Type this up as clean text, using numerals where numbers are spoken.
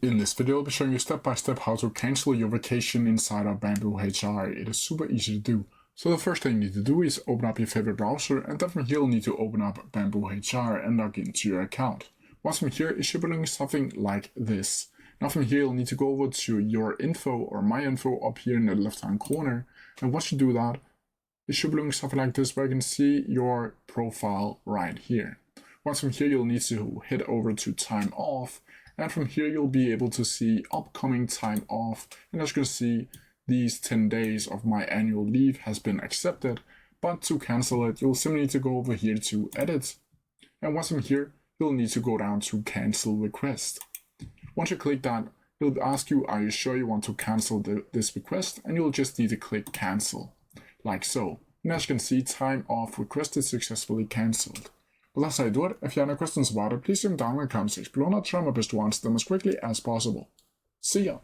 In this video, I'll be showing you step by step how to cancel your vacation inside of BambooHR. It is super easy to do. So the first thing you need to do is open up your favorite browser, and then from here you'll need to open up BambooHR and log into your account. Once from here, it should be looking something like this. Now from here you'll need to go over to your info or my info up here in the left hand corner, and once you do that, it should be looking something like this where you can see your profile right here. Once from here you'll need to head over to time off, and from here you'll be able to see upcoming time off, and as you can see, these 10 days of my annual leave has been accepted. But to cancel it, you'll simply need to go over here to edit, and once from here you'll need to go down to cancel request. Once you click that, it'll ask you, are you sure you want to cancel this request, and you'll just need to click cancel, like so. And as you can see, time off request is successfully cancelled. But that's how you do it. If you have any questions about it, please leave them down in the comment section below, and I'll try my best to answer them as quickly as possible. See ya!